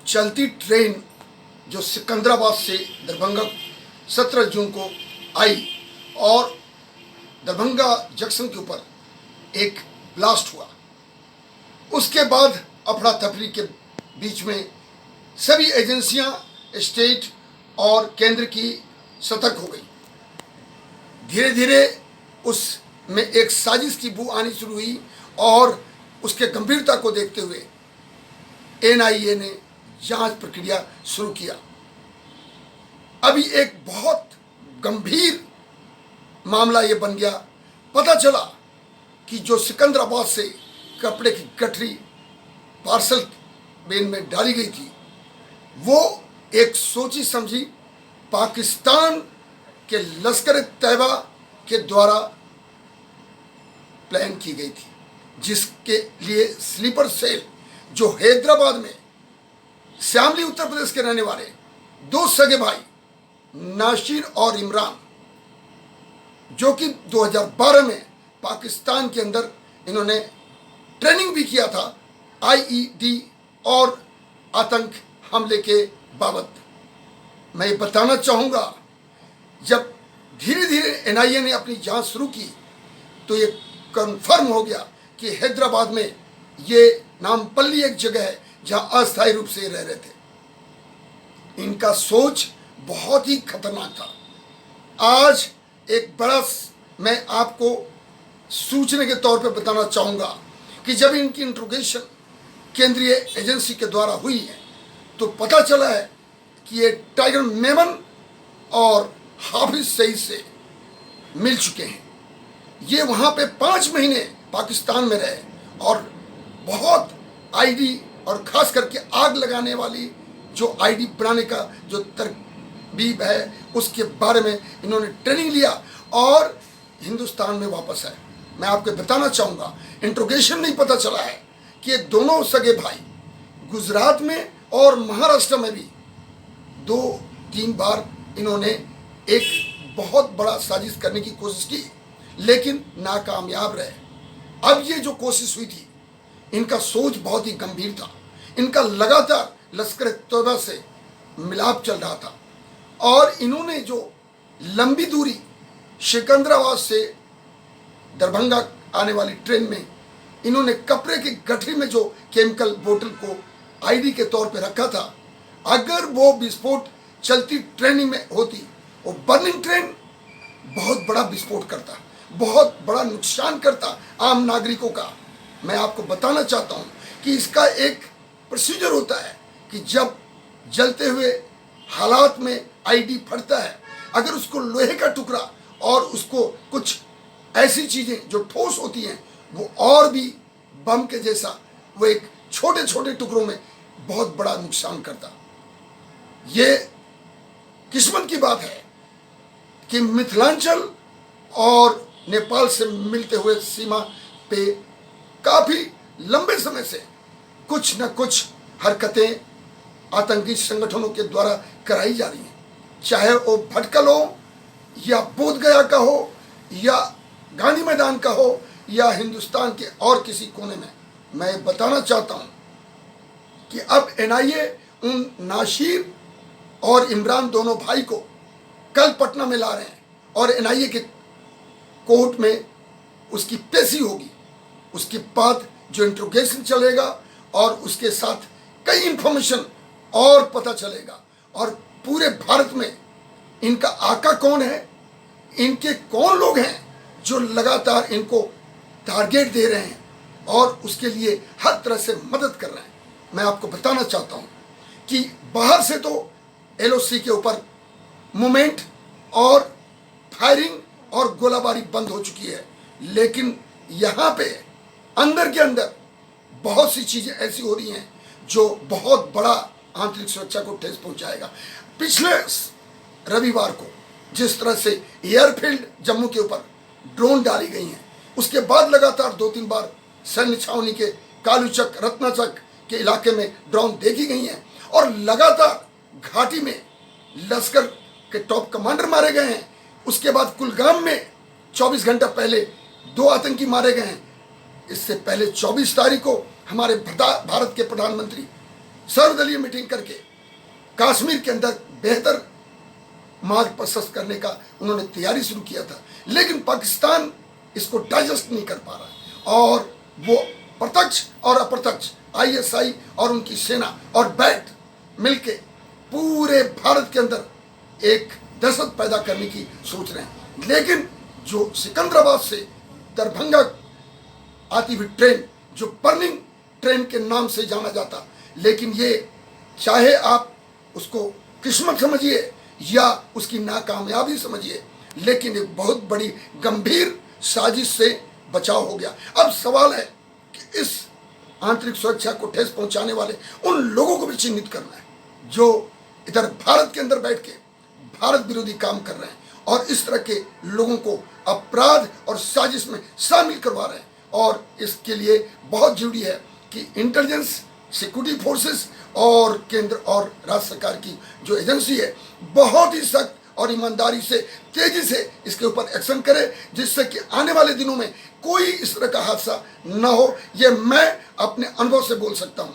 चलती ट्रेन जो सिकंदराबाद से दरभंगा 17 जून को आई और दरभंगा जंक्शन के ऊपर एक ब्लास्ट हुआ। उसके बाद अफरा तफरी के बीच में सभी एजेंसियां स्टेट और केंद्र की सतर्क हो गई। धीरे धीरे उसमें एक साजिश की बू आनी शुरू हुई और उसके गंभीरता को देखते हुए एनआईए ने जांच प्रक्रिया शुरू किया। अभी एक बहुत गंभीर मामला ये बन गया। पता चला कि जो सिकंदराबाद से कपड़े की गठरी पार्सल बेन में डाली गई थी वो एक सोची समझी पाकिस्तान के लश्कर तैयबा के द्वारा प्लान की गई थी, जिसके लिए स्लीपर सेल जो हैदराबाद में श्यामली उत्तर प्रदेश के रहने वाले दो सगे भाई नासिर और इमरान, जो कि 2012 में पाकिस्तान के अंदर इन्होंने ट्रेनिंग भी किया था आईईडी और आतंक हमले के बाबत। मैं बताना चाहूँगा, जब धीरे धीरे एनआईए ने अपनी जांच शुरू की तो ये कंफर्म हो गया कि हैदराबाद में ये नामपल्ली एक जगह है जहां अस्थायी रूप से रह रहे थे। इनका सोच बहुत ही खतरनाक था। आज एक बड़ा मैं आपको सूचना के तौर पे बताना चाहूँगा कि जब इनकी इंट्रोगेशन केंद्रीय एजेंसी के द्वारा हुई है तो पता चला है कि ये टाइगर मेमन और हाफिज सईद से मिल चुके हैं। ये वहाँ पे 5 महीने पाकिस्तान में रहे और बहुत आईडी और ख़ास करके आग लगाने वाली जो आईडी बनाने का जो तरकीब है उसके बारे में इन्होंने ट्रेनिंग लिया और हिंदुस्तान में वापस आए। मैं आपको बताना चाहूँगा, इंट्रोगेशन नहीं पता चला है कि ये दोनों सगे भाई गुजरात में और महाराष्ट्र में भी 2-3 बार इन्होंने एक बहुत बड़ा साजिश करने की कोशिश की लेकिन नाकामयाब रहे। अब ये जो कोशिश हुई थी, इनका सोच बहुत ही गंभीर था। इनका लगातार लश्कर तैयबा से मिलाप चल रहा था और इन्होंने जो लंबी दूरी सिकंदराबाद से दरभंगा आने वाली ट्रेन में इन्होंने कपड़े की गठरी में जो केमिकल बोतल को आईडी के तौर पे रखा था, अगर वो विस्फोट चलती ट्रेन में होती, वो बर्निंग ट्रेन बहुत बड़ा विस्फोट करता, बहुत बड़ा नुकसान करता आम नागरिकों का। मैं आपको बताना चाहता हूँ कि इसका एक प्रोसीजर होता है कि जब जलते हुए हालात में आईडी फटता है, अगर उसको लोहे का टुकड़ा और उसको कुछ ऐसी चीज़ें जो ठोस होती हैं वो और भी बम के जैसा वो एक छोटे छोटे टुकड़ों में बहुत बड़ा नुकसान करता। ये किस्मत की बात है कि मिथिलांचल और नेपाल से मिलते हुए सीमा पे काफ़ी लंबे समय से कुछ न कुछ हरकतें आतंकी संगठनों के द्वारा कराई जा रही हैं, चाहे वो भटकल हो या बोधगया का हो या गांधी मैदान का हो या हिंदुस्तान के और किसी कोने में। मैं बताना चाहता हूं कि अब एनआईए उन नासिर और इमरान दोनों भाई को कल पटना में ला रहे हैं और एनआईए के कोर्ट में उसकी पेशी होगी। उसके बाद जो इंट्रोगेशन चलेगा और उसके साथ कई इंफॉर्मेशन और पता चलेगा और पूरे भारत में इनका आका कौन है, इनके कौन लोग हैं जो लगातार इनको टारगेट दे रहे हैं और उसके लिए हर तरह से मदद कर रहे हैं। मैं आपको बताना चाहता हूं कि बाहर से तो एलओसी के ऊपर मूवमेंट और फायरिंग और गोलाबारी बंद हो चुकी है, लेकिन यहाँ पे अंदर के अंदर बहुत सी चीज़ें ऐसी हो रही हैं जो बहुत बड़ा आंतरिक सुरक्षा को ठेस पहुँचाएगा। पिछले रविवार को जिस तरह से एयरफील्ड जम्मू के ऊपर ड्रोन डाली गई हैं, उसके बाद लगातार 2-3 बार सैन्य छावनी के कालूचक रत्नाचक के इलाके में ड्रोन देखी गई हैं और लगातार घाटी में लश्कर के टॉप कमांडर मारे गए हैं। उसके बाद कुलगाम में 24 घंटा पहले 2 आतंकी मारे गए हैं। इससे पहले 24 तारीख को हमारे भारत के प्रधानमंत्री सर्वदलीय मीटिंग करके कश्मीर के अंदर बेहतर मार्ग प्रशस्त करने का उन्होंने तैयारी शुरू किया था, लेकिन पाकिस्तान इसको डाइजेस्ट नहीं कर पा रहा और वो प्रत्यक्ष और अप्रत्यक्ष आईएसआई और उनकी सेना और बैट मिलके पूरे भारत के अंदर एक दहशत पैदा करने की सोच रहे हैं। लेकिन जो सिकंदराबाद से दरभंगा आती हुई ट्रेन, जो बर्निंग ट्रेन के नाम से जाना जाता, लेकिन ये चाहे आप उसको किस्मत समझिए या उसकी नाकामयाबी समझिए, लेकिन एक बहुत बड़ी गंभीर साजिश से बचाव हो गया। अब सवाल है कि इस आंतरिक सुरक्षा को ठेस पहुंचाने वाले उन लोगों को भी चिन्हित करना है जो इधर भारत के अंदर बैठ के भारत विरोधी काम कर रहे हैं और इस तरह के लोगों को अपराध और साजिश में शामिल करवा रहे हैं। और इसके लिए बहुत जरूरी है कि इंटेलिजेंस, सिक्योरिटी फोर्सेस और केंद्र और राज्य सरकार की जो एजेंसी है बहुत ही सख्त और ईमानदारी से तेजी से इसके ऊपर एक्शन करे, जिससे कि आने वाले दिनों में कोई इस तरह का हादसा न हो। ये मैं अपने अनुभव से बोल सकता हूँ।